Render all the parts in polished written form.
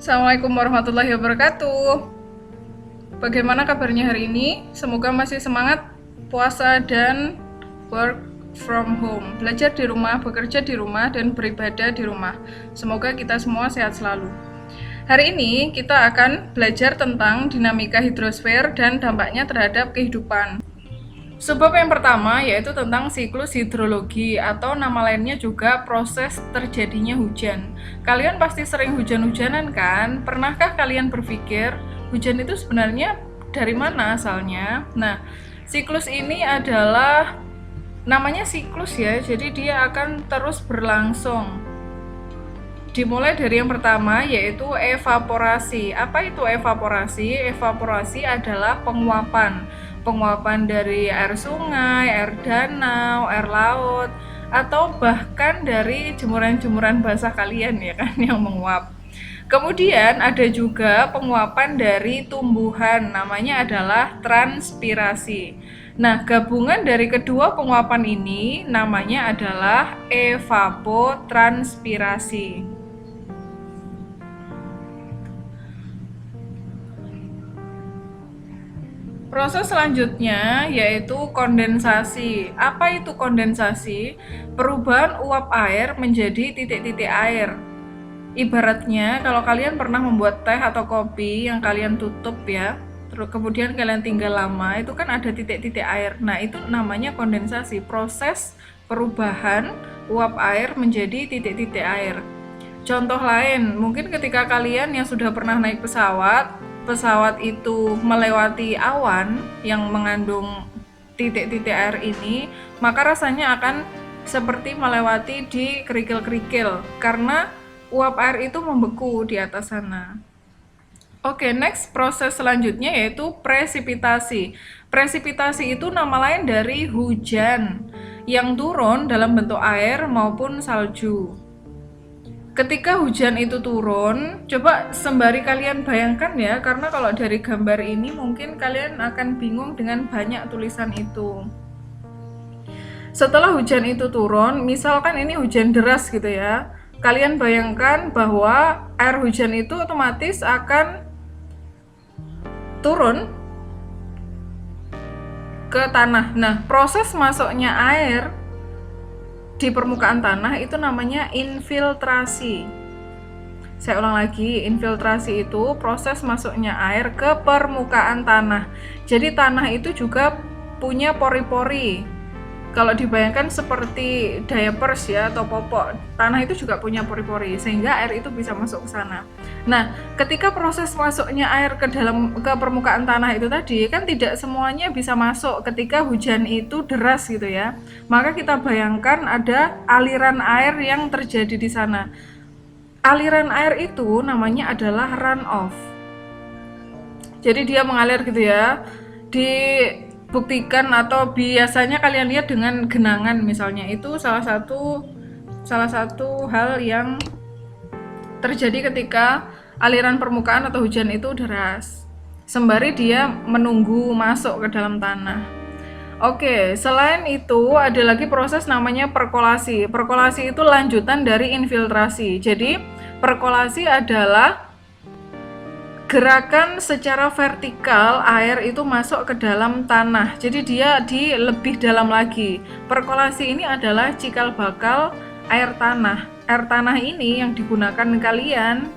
Assalamualaikum warahmatullahi wabarakatuh. Bagaimana kabarnya hari ini? Semoga masih semangat puasa dan work from home. Belajar di rumah, bekerja di rumah, dan beribadah di rumah. Semoga kita semua sehat selalu. Hari ini kita akan belajar tentang dinamika hidrosfer dan dampaknya terhadap kehidupan. Sebab yang pertama yaitu tentang siklus hidrologi atau nama lainnya juga proses terjadinya hujan. Kalian pasti sering hujan-hujanan kan? Pernahkah kalian berpikir hujan itu sebenarnya dari mana asalnya? Nah, siklus ini adalah namanya siklus ya, jadi dia akan terus berlangsung. Dimulai dari yang pertama yaitu evaporasi. Apa itu evaporasi? Evaporasi adalah penguapan dari air sungai, air danau, air laut, atau bahkan dari jemuran-jemuran basah kalian ya kan yang menguap. Kemudian ada juga penguapan dari tumbuhan, namanya adalah transpirasi. Nah, gabungan dari kedua penguapan ini namanya adalah evapotranspirasi. Proses selanjutnya yaitu kondensasi. Apa itu kondensasi? Perubahan uap air menjadi titik-titik air. Ibaratnya kalau kalian pernah membuat teh atau kopi yang kalian tutup ya, terus kemudian kalian tinggal lama, itu kan ada titik-titik air. Nah, itu namanya kondensasi, proses perubahan uap air menjadi titik-titik air. Contoh lain, mungkin ketika kalian yang sudah pernah naik pesawat itu melewati awan yang mengandung titik-titik air ini, maka rasanya akan seperti melewati di kerikil-kerikil karena uap air itu membeku di atas sana. Oke, next proses selanjutnya yaitu presipitasi. Presipitasi itu nama lain dari hujan yang turun dalam bentuk air maupun salju. Ketika hujan itu turun, coba sembari kalian bayangkan ya, karena kalau dari gambar ini mungkin kalian akan bingung dengan banyak tulisan itu. Setelah hujan itu turun, misalkan ini hujan deras gitu ya, kalian bayangkan bahwa air hujan itu otomatis akan turun ke tanah. Nah, proses masuknya air di permukaan tanah itu namanya infiltrasi. Saya ulang lagi, infiltrasi itu proses masuknya air ke permukaan tanah. Jadi tanah itu juga punya pori-pori. Kalau dibayangkan seperti diapers ya atau popok, tanah itu juga punya pori-pori sehingga air itu bisa masuk ke sana. Nah, ketika proses masuknya air ke permukaan tanah itu tadi kan tidak semuanya bisa masuk ketika hujan itu deras gitu ya. Maka kita bayangkan ada aliran air yang terjadi di sana. Aliran air itu namanya adalah runoff. Jadi dia mengalir gitu ya. Dibuktikan atau biasanya kalian lihat dengan genangan misalnya, itu salah satu hal yang terjadi ketika aliran permukaan atau hujan itu deras sembari dia menunggu masuk ke dalam tanah. Oke, selain itu ada lagi proses namanya perkolasi. Perkolasi itu lanjutan dari infiltrasi. Jadi perkolasi adalah gerakan secara vertikal air itu masuk ke dalam tanah. Jadi dia di lebih dalam lagi. Perkolasi ini adalah cikal bakal air tanah. Air tanah ini yang digunakan kalian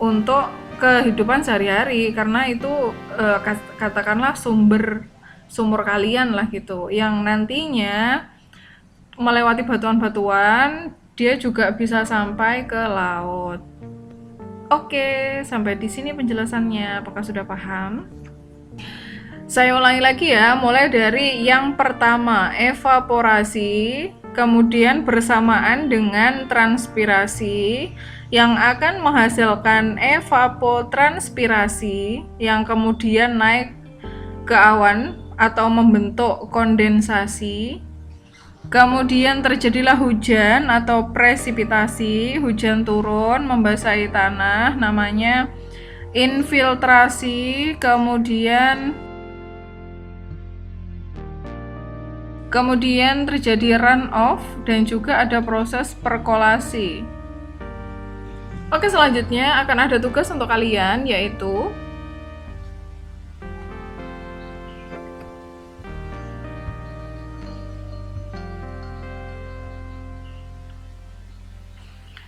untuk kehidupan sehari-hari karena itu katakanlah sumur kalian lah gitu. Yang nantinya melewati batuan-batuan, dia juga bisa sampai ke laut. Oke, sampai di sini penjelasannya. Apakah sudah paham? Saya ulangi lagi ya, mulai dari yang pertama, evaporasi, kemudian bersamaan dengan transpirasi yang akan menghasilkan evapotranspirasi yang kemudian naik ke awan atau membentuk kondensasi. Kemudian terjadilah hujan atau presipitasi, hujan turun membasahi tanah, namanya infiltrasi. Kemudian terjadi runoff dan juga ada proses perkolasi. Oke, selanjutnya akan ada tugas untuk kalian, yaitu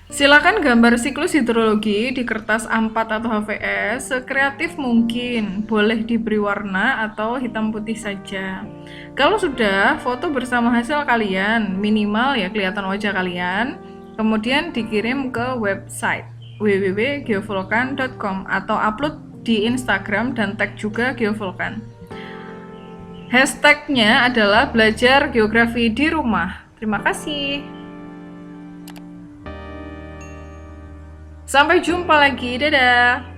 silakan gambar siklus hidrologi di kertas A4 atau HVS sekreatif mungkin. Boleh diberi warna atau hitam putih saja. Kalau sudah, foto bersama hasil kalian, minimal ya kelihatan wajah kalian. Kemudian dikirim ke website www.geovulkan.com atau upload di Instagram dan tag juga Geovulkan. Hashtagnya adalah belajar geografi di rumah. Terima kasih. Sampai jumpa lagi, dadah.